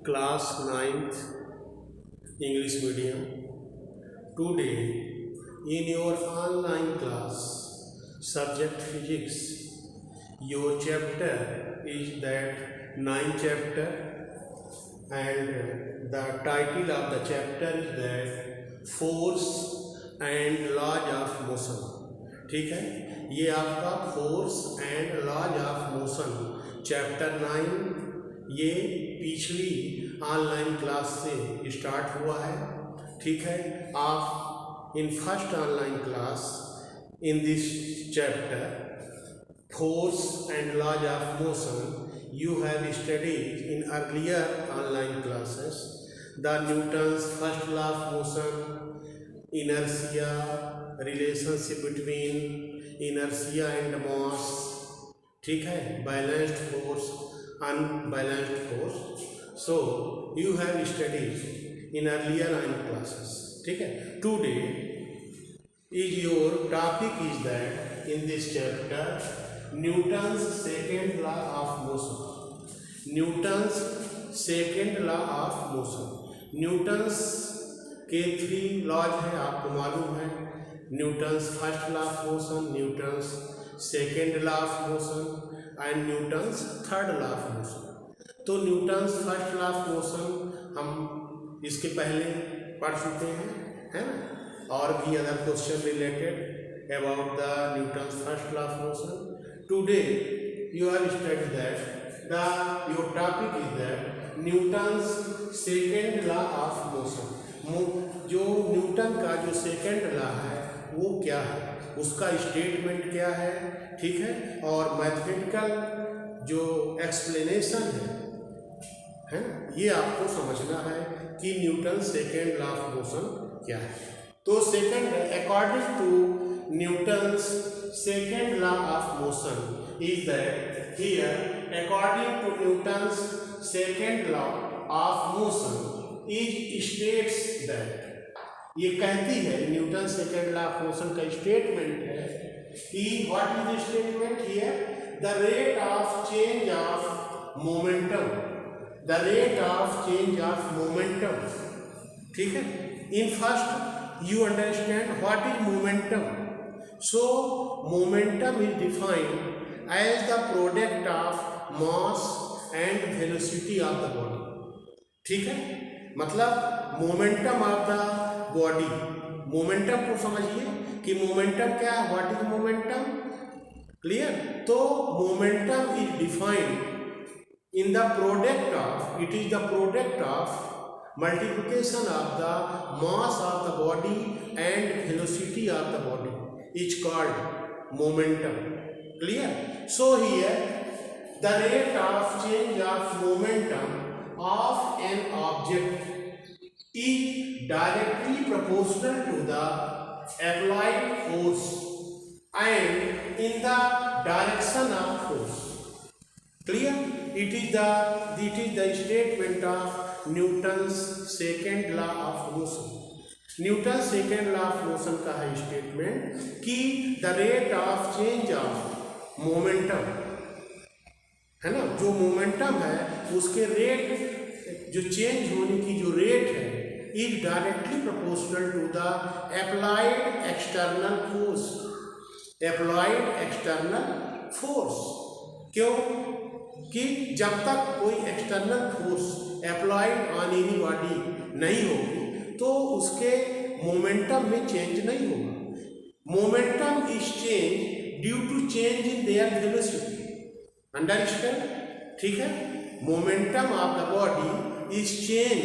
class 9th English medium. Today in your online class subject physics, your chapter is that 9th chapter, and the title of the chapter is that force and laws of motion. ठीक है, ये आपका force and laws of motion chapter 9 ये पिछली online class से start हुआ है. ठीक है, आप in first online class in this chapter force and laws of motion you have studied in earlier online classes the Newton's first law of motion, inertia, relationship between inertia and mass. ठीक है, balanced force, unbalanced force. So you have studied in earlier online classes. ठीक है, today is your topic is that in this chapter Newton's second law of motion. Newton's second law of motion. Newton's के 3 laws है, आपको मालूम है. Newton's first law of motion, Newton's second law of motion and Newton's third law of motion. तो Newton's first law of motion हम इसके पहले पढ़ चुके हैं, है ना. और भी other question related about the Newton's first law of motion. Today you have studied that your topic is that Newton's second law of motion. जो न्यूटन का जो सेकेंड लॉ है वो क्या है, उसका स्टेटमेंट क्या है. ठीक है, और मैथमेटिकल जो एक्सप्लेनेशन है ना, ये आपको समझना है कि Newton second law of motion क्या है. तो second, according to Newton's second law of motion is that here, according to Newton's second law of motion, is states that ये कहती है, Newton second law of motion का statement है कि what is the statement here, the rate of change of momentum, the rate of change of momentum. ठीक है, in first you understand what is momentum. So momentum is defined as the product of mass and velocity of the body. ठीक है, मतलब momentum of the body. Momentum को समझिए कि momentum क्या है, व्हाट इज मोमेंटम. क्लियर. तो momentum is defined in the product of, it is the product of multiplication of the mass of the body and velocity of the body is called momentum. Clear. So here the rate of change of momentum of an object is directly proportional to the applied force and in the direction of force. Clear. It is the statement of Newton's second law of motion. Newton second law of motion का है statement कि the rate of change of momentum, है ना, जो momentum है उसके rate, जो change होने की जो रेट है, is directly proportional to the applied external force. Applied external force. क्यों कि जब तक कोई external force applied on any body नहीं होगी तो उसके मोमेंटम में चेंज नहीं होगा. Momentum is change due to change in their velocity. Understand. ठीक है, momentum of the body is change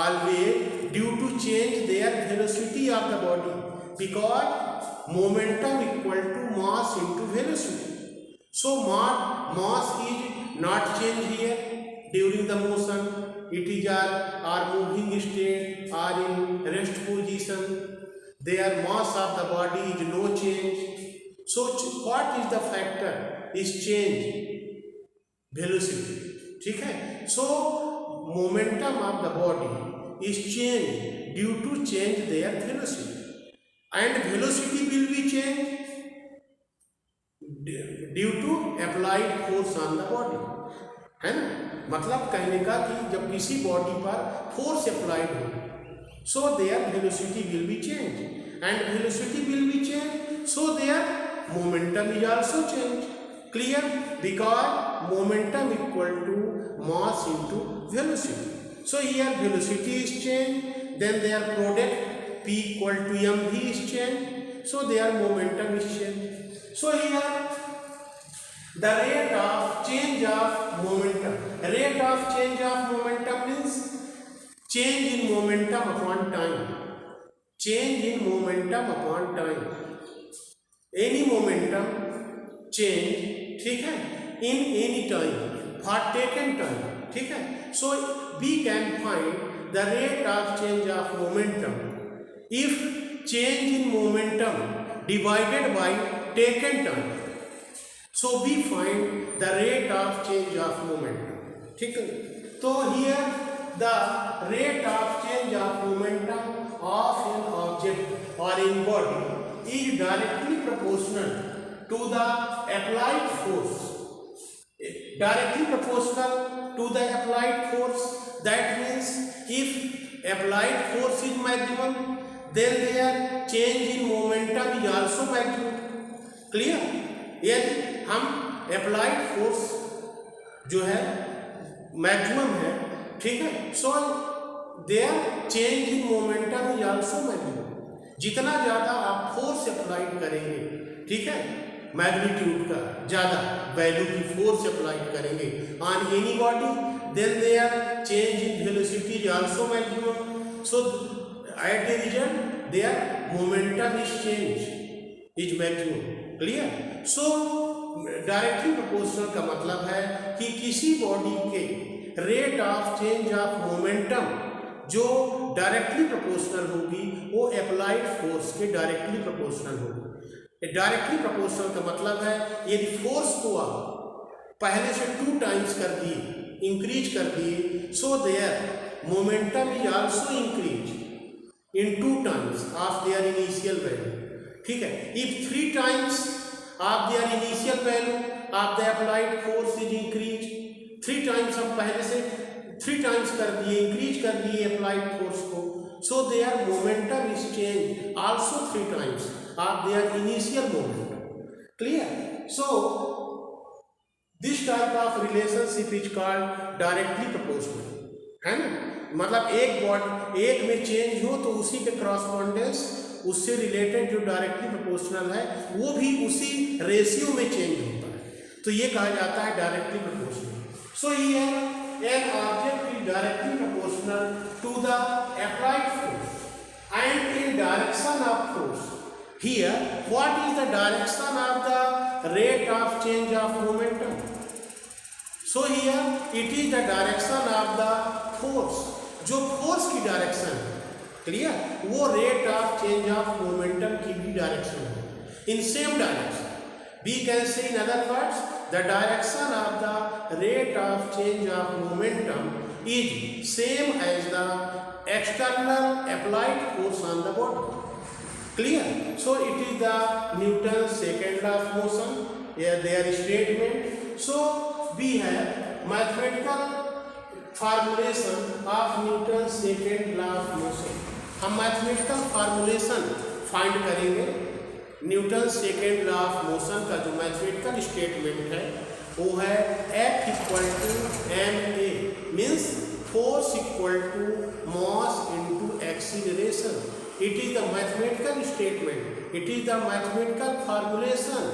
always due to change their velocity of the body because momentum equal to mass into velocity. So mass is not changed here during the motion. It is are moving state or in rest position. Their mass of the body is no change. So what is the factor? Is change velocity. ठीक है. So momentum of the body is changed due to change their velocity, and velocity will be changed due to applied force on the body, है ना. मतलब कहने का कि जब किसी बॉडी पर फोर्स अप्लाइड हो, so their velocity will be change, and velocity will be change, so their momentum is also change. Clear? Because momentum equal to mass into velocity. So here velocity is changed, then their product P equal to mv is changed, so their momentum is changed. So here the rate of change of momentum, rate of change of momentum means change in momentum upon time, change in momentum upon time, any momentum change, ठीक है, in any time for taken time, ठीक है. So we can find the rate of change of momentum if change in momentum divided by taken time. So we find the rate of change of momentum. ठीक है. तो here the rate of change of momentum of an object or in body is directly proportional to the applied force. Directly proportional to the applied force. That means if applied force is maximum, then their change in momentum is also maximum. Clear? यदि हम applied force जो है maximum है, ठीक है, so their change in momentum is also maximum. जितना ज़्यादा आप फोर्स अप्लाइड करेंगे, ठीक है, मैग्नीट्यूड का ज़्यादा वैल्यू की फोर्स अप्लाई करेंगे on any body, then their change in velocity is also maximum. So at the result their momentum is change is maximum. Clear? So directly proportional का मतलब है कि किसी बॉडी के rate of change of momentum जो directly proportional होगी वो applied force के डायरेक्टली प्रोपोर्शनल होगी. डायरेक्टली प्रोपोर्शनल का मतलब है यदि फोर्स को आप पहले से 2 टाइम्स कर दिए, इंक्रीज कर दिए, so their momentum is also increase in 2 times of their initial value. ठीक है. If 3 times of their initial value of the applied force is increase, 3 times हम पहले से 3 टाइम्स कर दिए, इंक्रीज कर दिए अप्लाइड फोर्स को, so their momentum is change also 3 times of their initial momentum. Clear? So this type of relationship is called directly proportional. है ना? मतलब एक में चेंज हो तो उसी के क्रॉसपोंडेंस उससे रिलेटेड जो डायरेक्टली प्रोपोर्शनल है वो भी उसी रेशियो में चेंज होता है, तो ये कहा जाता है directly proportional. So here an object is directly proportional to the applied force and in direction of force. Here, what is the direction of the rate of change of momentum? So here, it is the direction of the force. जो force की direction है, clear? वो rate of change of momentum की भी direction है. In same direction, we can say in other words, the direction of the rate of change of momentum is same as the external applied force on the body. Clear? So it is the Newton's second law of motion, here their statement. So we have mathematical formulation of Newton's second law of motion. हम mathematical formulation find करेंगे Newton second law of motion का. जो mathematical statement है वो है F equal to ma means force equal to mass into acceleration. It is the mathematical statement, it is the mathematical formulation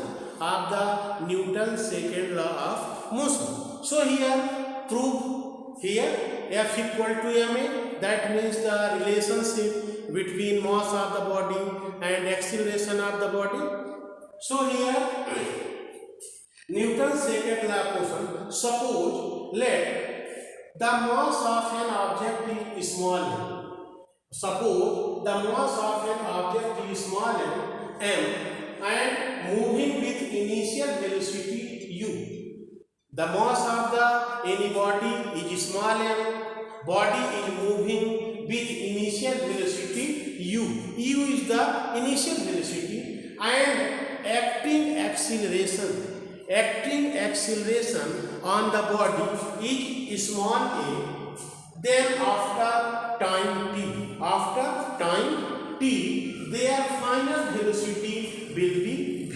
of the Newton's second law of motion. So here prove here F equal to ma, that means the relationship between mass of the body and acceleration of the body. So here Newton's second law of motion, suppose let the mass of an object is small. Suppose the mass of an object is small m and moving with initial velocity u. The mass of any body is small m, body is moving with initial velocity u. U is the initial velocity and acting acceleration on the body is small a, then after time t, their final velocity will be v.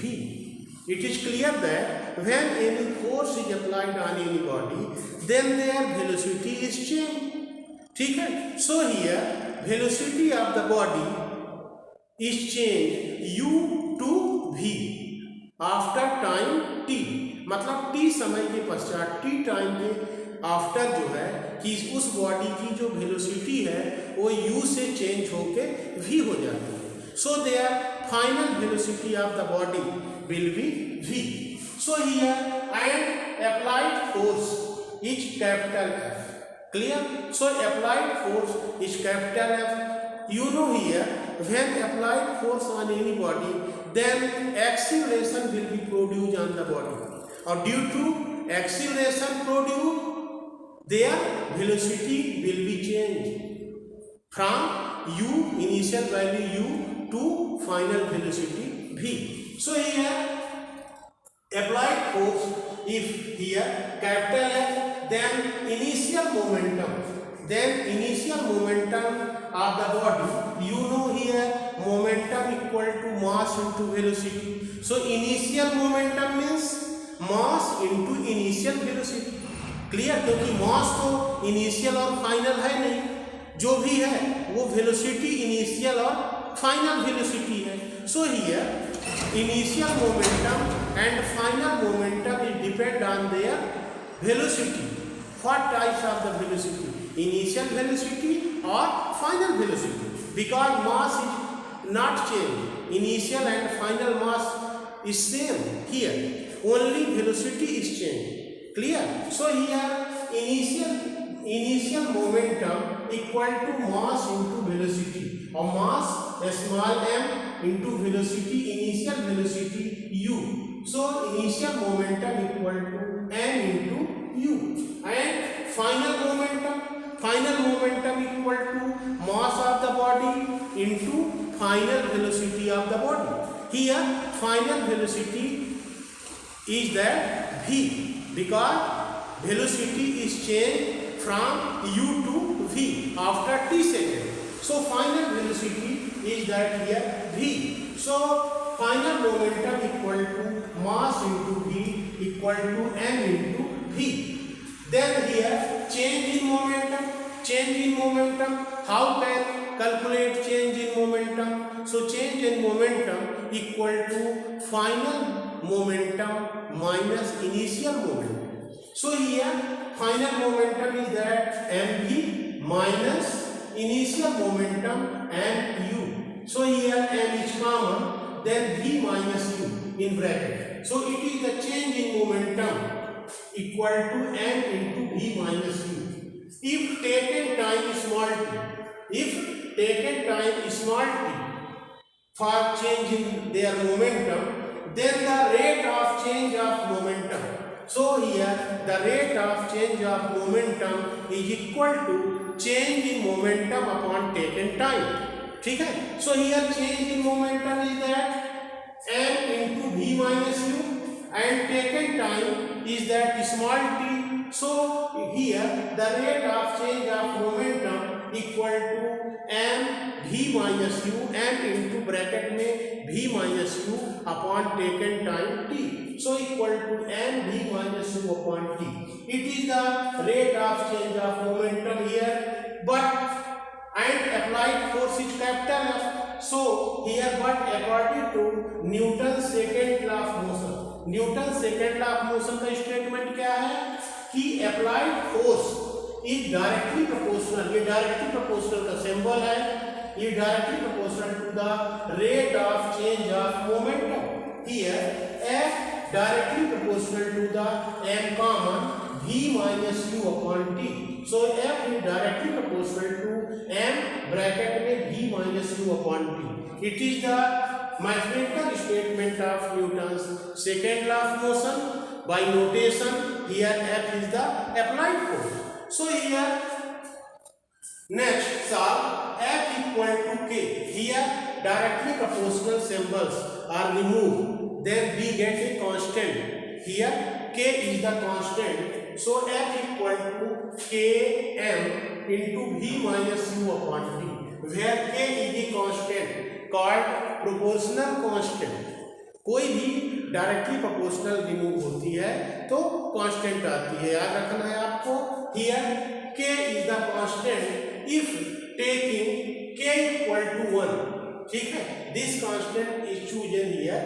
It is clear that when any force is applied on any body, then their velocity is changed. ठीक है? So here velocity of the body is changed u to v after time t, मतलब t समय के पश्चात, t time के after जो है कि उस बॉडी की जो वेलोसिटी है वो u से चेंज होके v हो जाती है. So their final velocity of the body will be v. So here and applied force is capital F. Clear? So applied force is capital F. You know here when applied force on any body, then acceleration will be produced on the body, or due to acceleration produced, their velocity will be changed from u, initial value u, to final velocity v. So here applied force, if here capital F, then initial momentum of the body, you know here momentum equal to mass into velocity. So initial momentum means mass into initial velocity. Clear? क्योंकि मास तो initial और final है नहीं, जो भी है वो velocity initial और फाइनल वेलोसिटी है. So here initial momentum and final momentum is depend on their velocity. What types of the velocity? Initial velocity और final velocity. Because mass is not change, initial and final mass is same here, only velocity is change. Clear? So here initial momentum equal to mass into velocity, or mass small m into velocity, initial velocity u. So initial momentum equal to m into u, and final momentum equal to mass of the body into final velocity of the body. Here final velocity is that v, because velocity is changed from u to v after t seconds. So final velocity is that here v. So final momentum equal to mass into v equal to m into v. Then here change in momentum. How can calculate change in momentum? So change in momentum equal to final momentum minus initial momentum. So here final momentum is that mv minus initial momentum mu. So here m is common, then v minus u in bracket. So it is the change in momentum equal to m into v minus u. If taken time small t for changing their momentum, then the rate of change of momentum. So here the rate of change of momentum is equal to change in momentum upon taken time. ठीक है? So here change in momentum is that m into v minus u, and taken time is that small t. So here the rate of change of momentum equal to m v minus u, m into bracket में v minus u upon taken time t. So equal to m v minus u upon t. It is the rate of change of momentum here, but and applied force is capital F. So here, but according to Newton's second law of motion, Newton's second law of motion का statement क्या है कि applied force is directly proportional. ये directly proportional का symbol है, ये directly proportional to the rate of change of momentum. Here F directly proportional to the m common v minus u upon t. So F is directly proportional to m bracket में v minus u upon t. It is the mathematical statement of Newton's second law of motion. By notation, here F is the applied force. So here next solve F equal to k. Here directly proportional symbols are removed. Then we get a constant. Here K is the constant, so F equal to Km into V minus U upon T, where K is the constant called proportional constant. कोई भी directly proportional remove होती है तो constant आती है, याद रखना है आपको। Here K is the constant if taking K equal to 1, ठीक है, this constant is chosen here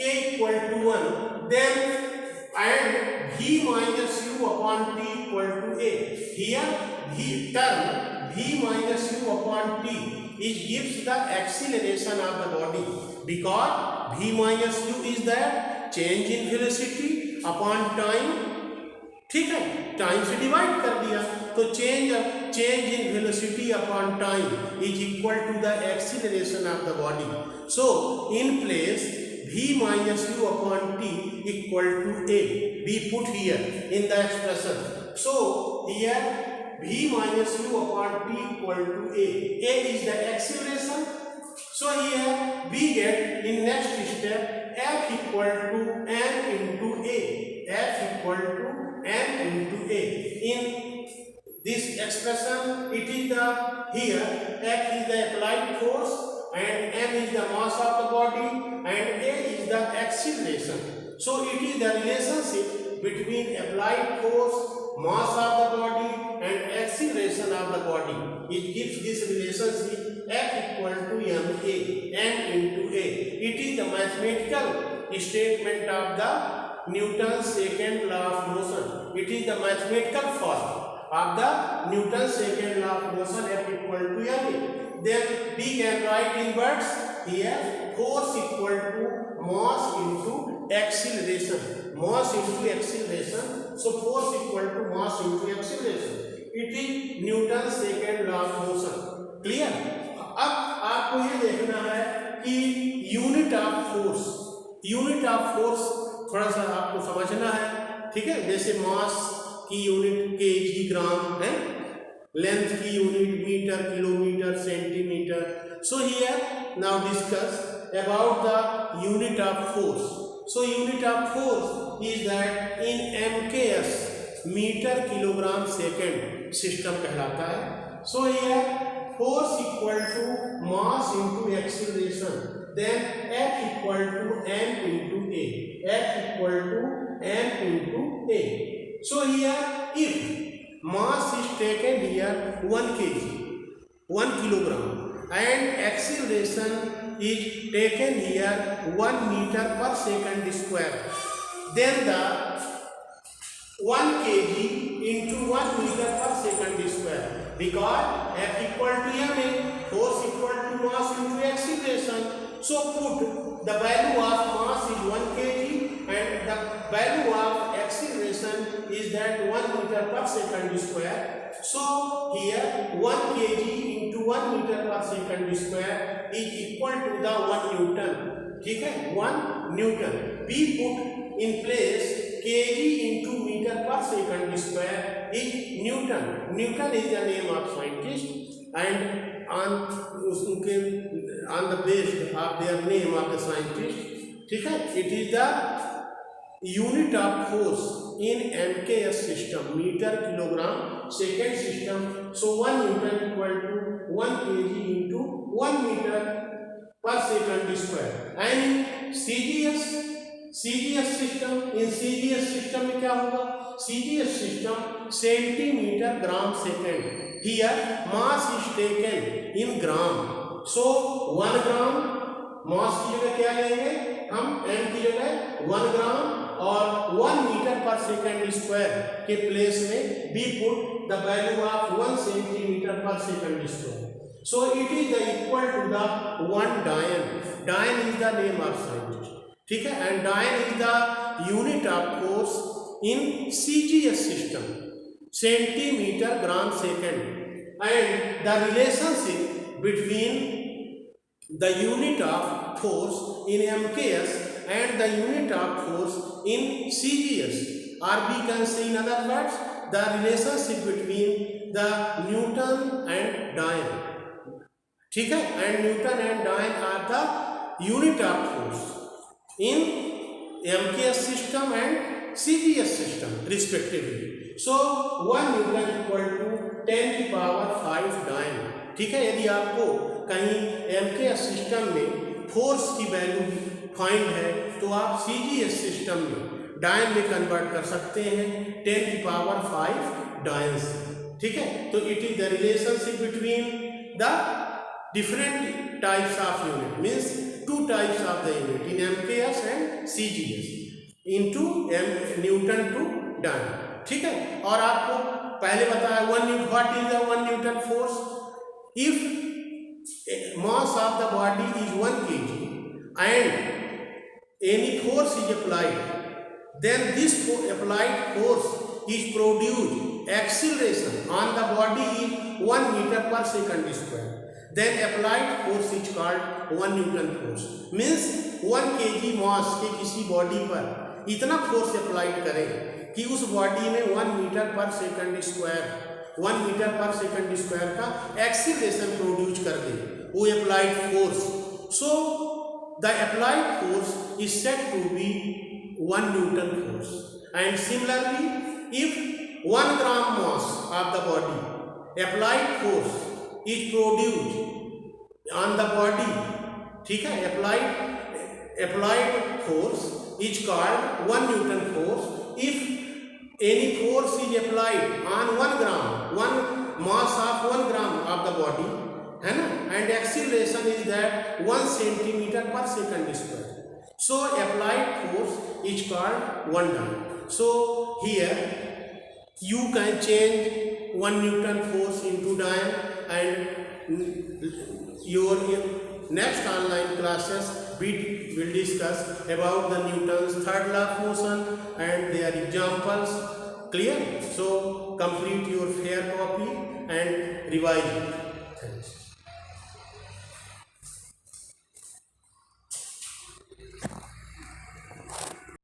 K equal to 1, then and V minus U upon T equal to A. Here V term V minus U upon T it gives the acceleration of the body, because V minus U is the change in velocity upon time, ठीक है, time से divide कर दिया तो change in velocity upon time is equal to the acceleration of the body. So in place V minus U upon T equal to A we put here in the expression. So here V minus U upon T equal to A is the acceleration. So here we get in next step F equal to m into A, F equal to m into A. In this expression it is the here F is the applied force and m is the mass of the body and A is the acceleration. So it is the relationship between applied force, mass of the body and acceleration of the body. It gives this relationship F equal to ma, m into A. It is the mathematical statement of the Newton's second law of motion. It is the mathematical form of the Newton's second law of motion, F equal to ma. Then we can write in words here force equal to mass into acceleration, mass into acceleration. So force equal to mass into acceleration. It is Newton's second law of motion. Clear? अब आपको ये देखना है कि unit of force थोड़ा सा आपको समझना है, ठीक है। जैसे मास की यूनिट केजी ग्राम है, लेंथ की unit metre, kilometre, centimetre. So here now discuss about the unit of force. So unit of force is that in MKS, metre kilogram second system कहलाता है. So here force equal to mass into acceleration, then F equal to m into A, F equal to m into A. So here if mass is taken here 1 kg, 1 kilogram, and acceleration is taken here 1 meter per second square, then the 1 kg into 1 meter per second square, because F equal to ma, force equal to mass into acceleration. So put the value of mass is 1 kg and the value of acceleration is that 1 meter per second square. So here 1 kg into 1 meter per second square is equal to the 1 Newton. ठीक है, 1 Newton. We put in place kg into meter per second square is Newton. Newton is the name of scientist, and on the base of their name of the scientist, ठीक है, it is the unit of force in MKS system, meter kilogram second system. So 1 Newton equal to 1 kg into 1 meter per second square. And in CGS system, in CGS system में क्या होगा? CGS system centimetre gram second. Here mass is taken in gram. So 1 ग्राम मास की जगह क्या लेंगे हम, m की जगह 1 ग्राम, और 1 मीटर पर सेकेंड स्क्वायर के प्लेस में we put the value of 1 centimeter per second square. So it is the equal to the 1 Dian. Dian is the name of scientist, ठीक है, and Dian is the unit of force in CGS system, centimeter gram second. And the relationship between the unit of force in MKS and the unit of force in CGS, or we can say in other words the relationship between the Newton and Dian, ठीक है, and Newton and Dian are the unit of force in MKS system and CGS system respectively. So 1 Newton equal to 10 की power 5 डायन. ठीक है, यदि आपको कहीं MKS system में फोर्स की वैल्यू फाइंड है तो आप CGS सिस्टम में डायन में कन्वर्ट कर सकते हैं 10 की पावर 5 डायन से. ठीक है, तो it is the relationship between the different types of unit, means two types of the unit in MKS and CGS into Newton to Dyne. ठीक है, और आपको पहले बताया 1 Newton, what is the 1 Newton force? If mass of the body is 1 kg and any force is applied, then this applied force is produced acceleration on the body is 1 meter per second square. Then applied force is called 1 Newton force. Means 1 kg mass के किसी body पर इतना force applied करें कि उस body में 1 metre पर second square का एक्सीलरेशन प्रोड्यूस कर दे, वो applied force. So the applied force is said to be 1 Newton force. And similarly, if 1 gram mass of the body applied force is produced on the body, ठीक है, applied force is called 1 Newton force. If any force is applied on 1 gram, one mass of 1 gram of the body, है ना, and acceleration is that 1 centimeter per second square. So applied force is called 1 Dyne. So here you can change 1 Newton force into Dyne, and your next online classes we will discuss about the Newton's third law of motion and their examples. Clear? So complete your fair copy and revise it. Thanks.